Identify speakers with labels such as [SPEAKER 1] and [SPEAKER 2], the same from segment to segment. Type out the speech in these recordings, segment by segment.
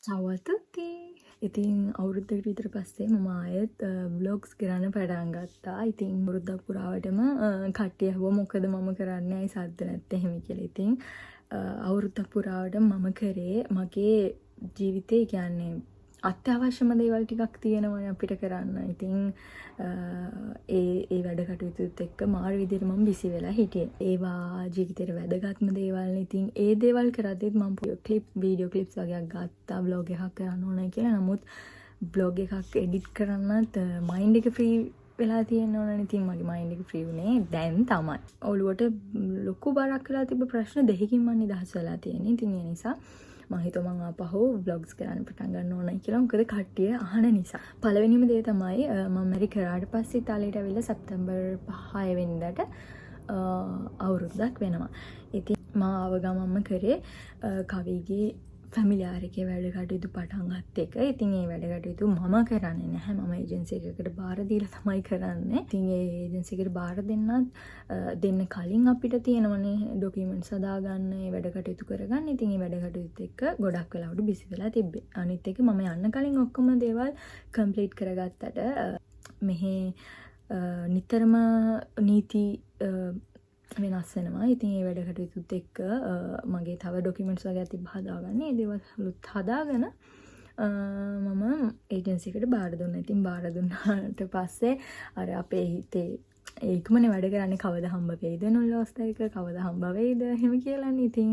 [SPEAKER 1] Ciao a tutti! ඉතින් අවුරුද්දකට විතර පස්සේ මම ආයෙත් ව්ලොග්ස් කරන්න පටන් ගත්තා. ඉතින් අවුරුද්දක් පුරාවටම කට්ටිය ඇහුවා මොකද මම කරන්නේ ඇයි සද්ද නැත්තේ එහෙම කියලා. ඉතින් අවුරුද්දක් පුරාවටම මම කරේ මගේ ජීවිතේ කියන්නේ අත්‍යවශ්‍යම දේවල් ටිකක් තියෙනවනේ අපිට කරන්න. ඉතින් ඒ වැඩ කටයුතුත් එක්ක මාර විදිහට මම බිසි වෙලා හිටියේ. ඒවා ජීවිතේට වැදගත්ම දේවල්. ඉතින් ඒ දේවල් කරද්දිත් මම වීඩියෝ ක්ලිප්ස් වගේක් ගත්තා බ්ලොග් එකක් කරන්න ඕනේ කියලා. නමුත් බ්ලොග් එකක් එඩිට් කරන්නත් මයින්ඩ් එක ෆ්‍රී වෙලා තියෙන්න ඕනනේ. ඉතින් මගේ මයින්ඩ් එක ෆ්‍රී වුණේ දැන් තමයි. ඔළුවට ලොකු බරක් වෙලා තිබ්බ ප්‍රශ්න දෙකකින් මම නිදහස් වෙලා තියෙන්නේ. ඉතින් ඒ නිසා මම හිතුවා මම ආපහු vlogs කරන්න පටන් ගන්න ඕනයි කියලා. මොකද කට්ටිය අහන නිසා. පළවෙනිම දේ තමයි මම මැරි කරාට පස්සේ ඉතාලියට ඇවිල්ලා සැප්තැම්බර් 5 වෙනිදාට අවුරුද්දක් වෙනවා. ඉතින් මම ආව ගමන්ම කරේ කවිගේ ෆැමිලියාර් එකේ වැඩ කටයුතු පටන් ගත්ත එක. ඉතින් ඒ වැඩ කටයුතු මම කරන්නේ නැහැ. මම ඒජන්සි එකකට බාර දීලා තමයි කරන්නේ. ඉතින් ඒ ඒජන්සි එකට බාර දෙන්න කලින් අපිට තියෙනවනේ ඩොකියුමන්ට්ස් හදාගන්න, ඒ වැඩ කටයුතු කරගන්න. ඉතින් ඒ වැඩ කටයුතු එක්ක ගොඩක් වෙලාවට බිසි වෙලා තිබ්බේ. අනිත් එක මම යන්න කලින් ඔක්කොම දේවල් කම්ප්ලීට් කරගත්තට මෙහි නිතරම නීති වෙනස් වෙනවා. ඉතින් ඒ වැඩ කටයුතුත් එක්ක මගේ තව ඩොකියුමන්ට්ස් වගේ තිබ්බ හදාගන්න. ඒ දේවල්ුත් හදාගෙන මම ඒජන්සි එකට බාර දුන්නා. ඉතින් බාර දුන්නාට පස්සේ අර අපේ හිතේ ඒකමනේ වැඩ කරන්නේ කවදා හම්බ වෙයිද නොලොස්ත එක කවදා හම්බ වෙයිද එහෙම කියලානේ. ඉතින්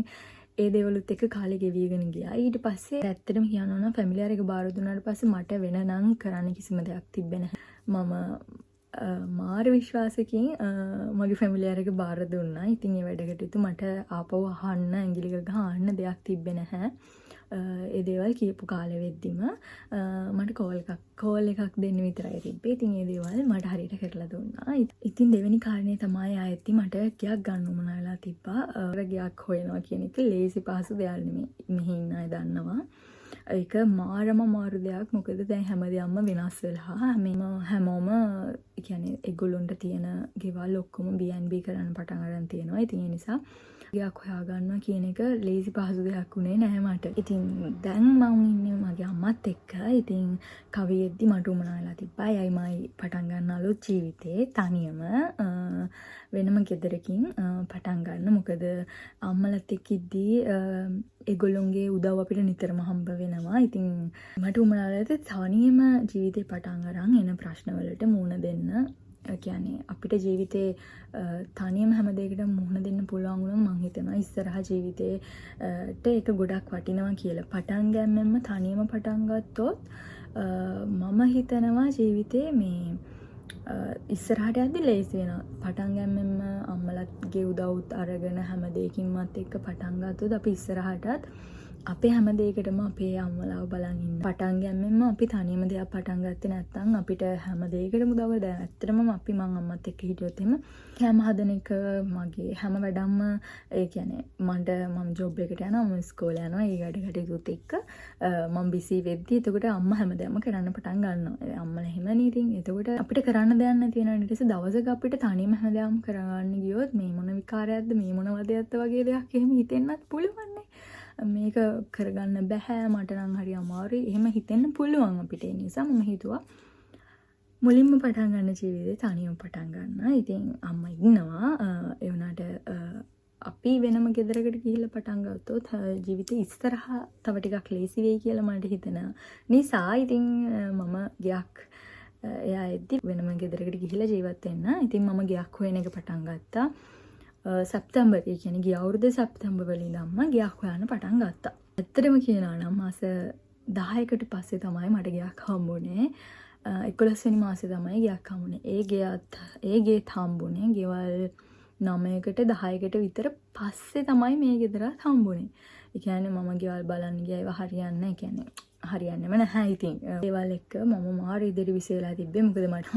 [SPEAKER 1] ඒ දේවලුත් එක්ක කාලේ ගෙවිගෙන ගියා. ඊට පස්සේ ඇත්තටම කියනවා නම් ෆැමිලියාර් එක බාර දුන්නාට පස්සේ මට වෙන නම් කරන්න කිසිම දෙයක් තිබ්බේ නැහැ. මම මාර විශ්වාසකින් මගේ ෆැමිලියාර් එක බාර දුන්නා. ඉතින් ඒ වැඩ කටයුතු මට ආපහු අහන්න ඇඟිලි ගහන්න දෙයක් තිබ්බේ නැහැ. ඒ දේවල් කියපු කාලෙ වෙද්දිම මට කෝල් එකක් දෙන්න විතරයි තිබ්බේ. ඉතින් ඒ දේවල් මට හරියට කරලා දුන්නා. ඉතින් දෙවෙනි කාරණේ තමයි ආයෙත් මට ගියක් ගන්න උවමනා වෙලා තිබ්බා. ගියක් හොයනවා කියන එක ලේසි පහසු දෙයක් නෙමෙයි. මෙහි ඉන්න අය දන්නවා. ඒක මාරු දෙයක්. මොකද දැන් හැමදේම වෙනස් වෙලා හැමෝම කියන්නේ ඒගොල්ලොන්ට තියෙන ගෙවල් ඔක්කොම B&B කරන්න පටන් ගන්න තියෙනවා. ඉතින් ඒ නිසා ගයක් හොයාගන්නවා කියන එක ලේසි පහසු දෙයක් උනේ නැහැ මට. ඉතින් දැන් මම ඉන්නේ මගේ අම්මත් එක්ක. ඉතින් කවියෙද්දි මට උමනා වෙලා තිබ්බා. එයයි මයි පටන් ගන්න අලුත් ජීවිතේ තනියම වෙනම ගෙදරකින් පටන් ගන්න. මොකද අම්මලත් එක්ක ඉද්දී ඒගොල්ලොන්ගේ උදව් අපිට නිතරම හම්බ වෙනවා. ඉතින් මට උමනා වෙලා තනියම ජීවිතේ පටන් අරන් එන ප්‍රශ්නවලට මුහුණ දෙන්න. කියන්නේ අපිට ජීවිතේ තනියම හැම දෙයකටම මුහුණ දෙන්න පුළුවන් වුණොත් මං හිතනවා ඉස්සරහා ජීවිතේට ඒක ගොඩක් වටිනවා කියලා. පටන් ගන්නෙම තනියම පටන් ගත්තොත් මම හිතනවා ජීවිතේ මේ ඉස්සරහට යද්දි ලේසි වෙනවා. පටන් ගන්නෙම අම්මලාගේ උදව්ත් අරගෙන හැම දෙයකින්මත් එක්ක පටන් ගත්තොත් අපි ඉස්සරහටත් අපේ හැම දෙයකටම අපේ අම්මලාව බලන් ඉන්න. පටන් ගන්නෙම අපි තනියම දෙයක් පටන් ගත්තේ නැත්නම් අපිට හැම දෙයකටම උදව් දැන් ඇත්තටම අපි මං අම්මත් එක්ක හිටියොත් එහෙම කැම හදන එක මගේ හැම වැඩක්ම ඒ කියන්නේ මම ජොබ් එකට යනවා, මම ඉස්කෝලේ යනවා. ඒ වැඩ කටයුතුත් එක්ක මම බිසි වෙද්දි එතකොට අම්මා හැමදේම කරන්න පටන් ගන්නවා. අම්මලා එහෙමනේ. ඉතින් එතකොට අපිට කරන්න දෙයක් නැති වෙනවා. ඊට පස්සේ දවසක අපිට තනියම හැමදේම කරගන්න ගියොත් මේ මොන විකාරයක්ද මේ මොන වදයක්ද වගේ දෙයක් එහෙම හිතෙන්නත් පුළුවන්. මේක කරගන්න බෑ මට නම් හරි අමාරුයි එහෙම හිතෙන්න පුළුවන් අපිට. ඒ නිසා මම හිතුවා මුලින්ම පටන් ගන්න ජීවිතේ තනියම පටන් ගන්න. ඉතින් අම්මා ඉන්නවා. ඒ වුණාට අපි වෙනම ගෙදරකට ගිහිල්ලා පටන් ගත්තොත් ජීවිතේ ඉස්සරහා තව ටිකක් ලේසි වෙයි කියලා මට හිතෙනවා. නිසා ඉතින් මම ගයක් එයා එද්දි වෙනම ගෙදරකට ගිහිල්ලා ජීවත් වෙන්න. ඉතින් මම ගයක් හොයන එක පටන් ගත්තා. සැප්තැම්බර් කියන්නේ ගිය අවුරුද්දේ සැප්තැම්බර් වල ඉඳන්ම ගයක් හොයන්න පටන් ගත්තා. ඇත්තටම කියනවා නම් මාස 10කට පස්සේ තමයි මට ගයක් හම්බුනේ. 11 වෙනි මාසේ තමයි ගයක් හම්බුනේ. ඒ ගෙත් හම්බුනේ ගෙවල් 9කට 10කට විතර පස්සේ තමයි මේ ගෙදරත් හම්බුනේ. ඒ කියන්නේ මම ගෙවල් බලන්න ගියා ඒවා හරියන්නේ නැහැ. කියන්නේ හරියන්නේම නැහැ. ඉතින් ඒවල් එක්ක මම මාර ඉදිරි විශ්ය වෙලා තිබ්බේ. මොකද මට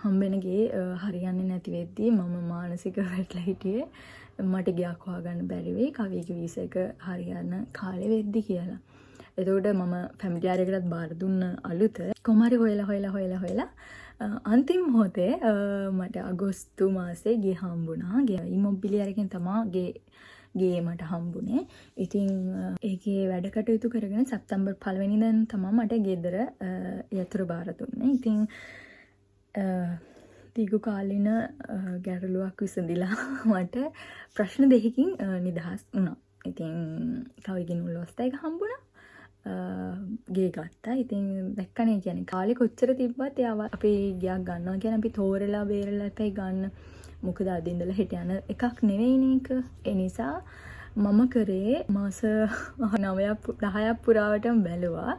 [SPEAKER 1] හම්බෙන ගේ හරියන්නේ නැති වෙද්දී මම මානසික වැටලා හිටියේ. මට ගයක් හොයාගන්න බැරි වෙයි කවිගේ වීසා එක හරියන කාලෙ වෙද්දි කියලා. එතකොට මම ෆැමිලියාර් එකටත් බාර දුන්න අලුත කොහමරි හොයලා අන්තිම මොහොතේ මට අගෝස්තු මාසේ ගේ හම්බුණා. ගේ ඉමොබිලියර් එකෙන් තමයි ගේ මට හම්බුනේ. ඉතින් ඒකේ වැඩ කටයුතු කරගෙන සැප්තැම්බර් 1 වෙනිදා තමයි මට ගෙදර යතුරු බාර දුන්නේ. ඉතින් දීර්ඝ කාලින ගැටලුවක් විසඳිලා මට ප්‍රශ්න දෙකකින් නිදහස් වුණා. ඉතින් තව ඉගෙනුල් අවස්ථා එක හම්බුණා. ගේ ගත්තා. ඉතින් දැක්කනේ කියන්නේ කාලේ කොච්චර තිබ්බත් එයාව අපි ගයක් ගන්නවා කියන්නේ අපි තෝරලා බේරලා තමයි ගන්න. මොකද අද ඉඳලා හෙට යන එකක් නෙවෙයිනේ ඒක. ඒ නිසා මම කරේ මාස 9ක් 10ක් පුරාවටම බැලුවා.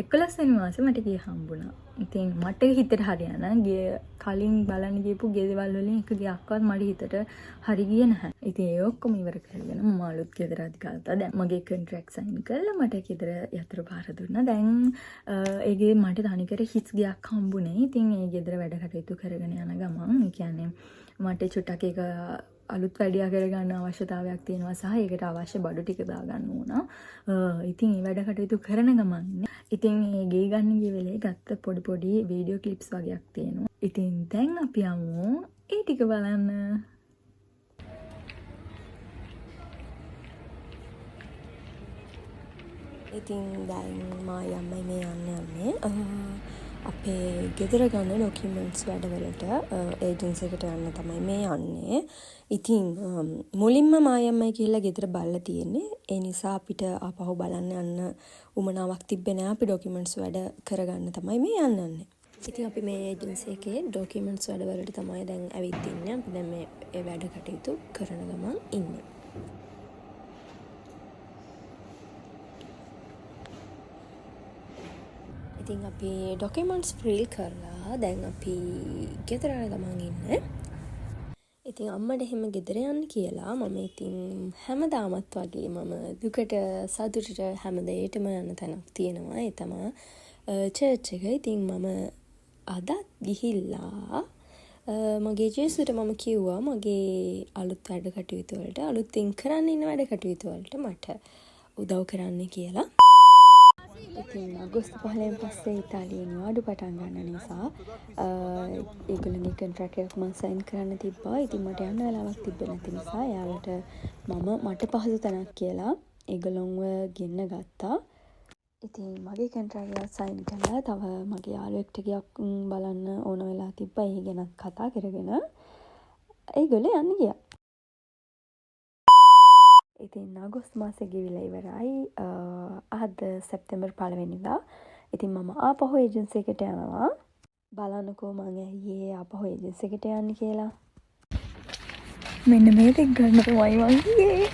[SPEAKER 1] 11 වෙනි මාසේ මට ගේ හම්බුණා. ඉතින් මට හිතට හරියන ගේ කලින් බලන්න ගියපු ගෙදවල් වලින් එක ගයක්වත් මට හිතට හරි ගියේ නැහැ. ඉතින් ඒ ඔක්කොම ඉවර කරගෙන මම අලුත් ගෙදර අධිකාරතා දැන් මගේ කොන්ට්‍රැක්ට් සයින් කරලා මට ගෙදර යතුරු බාර දුන්නා. දැන් ඒගේ මට තනිකර හිස් ගයක් හම්බුනේ. ඉතින් ඒ ගෙදර වැඩ කටයුතු කරගෙන යන ගමන් ඒ කියන්නේ මට චුට්ටක් ඒක අලුත් වැඩියා කරගන්න අවශ්‍යතාවයක් තියෙනවා සහ ඒකට අවශ්‍ය බඩු ටික දාගන්න ඕන. ඉතින් මේ වැඩ කටයුතු කරන ගමන් ඉතින් මේ ගේ ගන්න ගිය වෙලේ ගත්ත පොඩි වීඩියෝ ක්ලිප්ස් වගේක් තියෙනවා. ඉතින් දැන් අපි යමු ඒ ටික බලන්න. ඉතින් දැන් මායි අම්මයි මේ යන්නේ අපේ ගෙදර ගන්න ඩොකියුමන්ට්ස් වැඩවලට ඒජන්සි එකට යන්න තමයි මේ යන්නේ. ඉතින් මුලින්ම මායි අම්මයි කියලා ගෙදර බලලා තියෙන්නේ. ඒ නිසා අපිට ආපහු බලන්න යන්න උමනාවක් තිබ්බේ නෑ. අපි ඩොකියුමන්ට්ස් වැඩ කරගන්න තමයි මේ යන්නේ. ඉතින් අපි මේ ඒජන්සි එකේ ඩොකියුමන්ට්ස් වැඩවලට තමයි දැන් ඇවිත් ඉන්නේ. අපි දැන් මේ වැඩ කටයුතු කරන ගමන් ඉන්නේ. ඉතින් අපි ඩොකියුමන්ට්ස් ෆිල් කරලා දැන් අපි ගෙදර යන ගමන් ඉන්නේ. ඉතින් අම්මට එහෙම ගෙදර යන්න කියලා මම ඉතින් හැමදාමත් වගේ මම දුකට සතුටට හැම දෙයකටම යන තැනක් තියෙනවා. ඒ තමයි චර්ච් එක. ඉතින් මම අදත් ගිහිල්ලා මගේ ජේසුට මම කිව්වා මගේ අලුත් වැඩ කටයුතු වලට අලුතින් කරන්න ඉන්න වැඩ කටයුතු වලට මට උදව් කරන්න කියලා. ඉතින් අගෝස්තු 15 පස්සේ ඉතාලියෙන් වාඩු පටන් ගන්න නිසා ඒගොල්ලන්ගේ කොන්ට්‍රැක්ට් එකක් මම සයින් කරන්න තිබ්බා. ඉතින් මට යන්න වෙලාවක් තිබ්බේ නැති නිසා එයාලට මට පහසු තැනක් කියලා ඒගොල්ලන්ව ගෙන්න ගත්තා. ඉතින් මගේ කොන්ට්‍රැක්ට් එක සයින් කළා. තව මගේ යාළුවෙක්ට ගියක් බලන්න ඕන වෙලා තිබ්බා. ඒ ගැන කතා කරගෙන ඒගොල්ලෝ යන්න ගියා. ඉතින් අගෝස්තු මාසේ ගෙවිලා ඉවරයි. අද සැප්තැම්බර් 1 වෙනිදා. ඉතින් මම ආපහු ඒජන්සි එකට යනවා. බලන්නකෝ මං ඇයි ආපහු ඒජන්සි එකට යන්නේ කියලා. මෙන්න මේ ටික ගන්න තමයි මං ගියේ.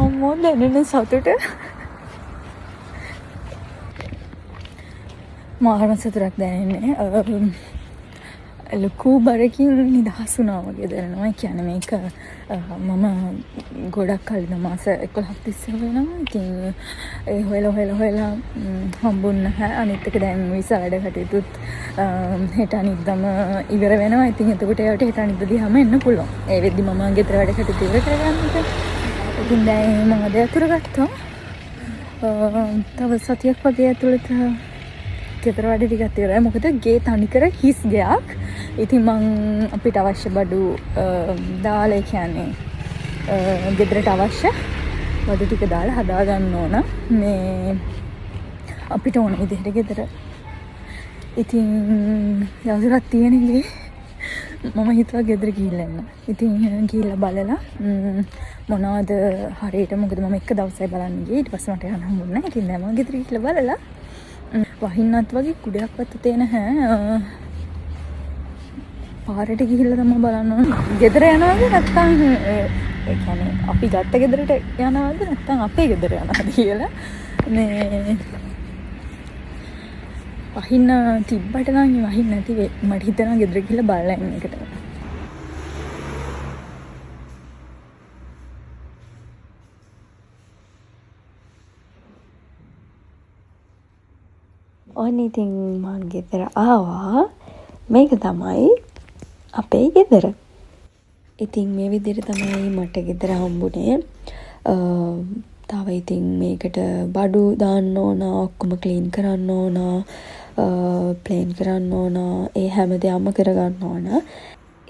[SPEAKER 1] අම්මෝ දැනෙන සතුට. මාරම සතුටක් දැනෙන්නේ. ලොකු බරකින් නිදහස් වුණා වගේ දැනෙනවා. කියන්නේ මේක මම ගොඩක් කලින් මාස 11ක් තිස්සේ වෙනවා. ඉතින් ඒ හොයලා හම්බුන්නේ නැහැ. අනිත් එක දැන් විසා වැඩ කටයුතුත් හෙට අනිද්දාම ඉවර වෙනවා. ඉතින් එතකොට ඒවට හෙට අනිද්දා දිහාම එන්න පුළුවන්. ඒ වෙද්දි මම ගෙදර වැඩ කටයුතු ඉවර කරගන්නත්. ඉතින් දැන් මම අද අතුරු ගත්තා. තව සතියක් වගේ ඇතුළත ගෙදර වැඩ ටිකත් ඉවරයි. මොකද ගේ තනිකර හිස් ගයක්. ඉතින් මං අපිට අවශ්‍ය බඩු දාලා කියන්නේ ගෙදරට අවශ්‍ය බඩු ටික දාලා හදා ගන්න ඕන. මේ අපිට ඕන විදිහට ගෙදර. ඉතින් දවසක් තියෙනගේ මම හිතුවා ගෙදර ගිහිල්ලා එන්න. ඉතින් ගිහිල්ලා බලලා මොනවද හරියට මොකද මම එක දවසයි බලන්න ගියේ. ඊට පස්සේ මට යන්න හම්බුනේ නැහැ. ඉතින් දැන් මම ගෙදර ගිහිල්ලා බලලා වහින්නත් වගේ කුඩයක්වත් තේ නැහැ. පාරට ගිහිල්ලා තමයි බලන්න ඕනේ. ගෙදර යනවද නැත්නම් ඒ කියන්නේ අපි ගත්ත ගෙදරට යනවද නැත්නම් අපේ ගෙදර යනවද කියලා. මේ වහින්න තිබ්බට නම් වහින්න නැති වෙයි. මට හිතෙනවා ගෙදර ගිහිල්ලා බලලා එන්න එකට. ඔන්න ඉතින් මං ගෙදර ආවා. මේක තමයි අපේ ගෙදර. ඉතින් මේ විදිහට තමයි මට ගෙදර හම්බුනේ. තව ඉතින් මේකට බඩු දාන්න ඕන, ඔක්කොම ක්ලීන් කරන්න ඕන, ප්ලේන් කරන්න ඕන, ඒ හැම දෙයක්ම කරගන්න ඕන.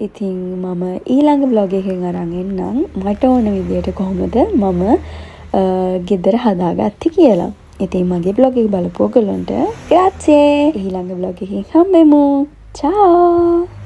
[SPEAKER 1] ඉතින් මම ඊළඟ බ්ලොග් එකෙන් අරන් එන්නම් මට ඕන විදියට කොහොමද මම ගෙදර හදාගත්තේ කියලා. ඉතින් මගේ බ්ලොග් එක බලපු ඔයගොල්ලන්ට ග්‍රාත්සේ. ඊළඟ බ්ලොග් එකකින් හම්බෙමු. චාෝ.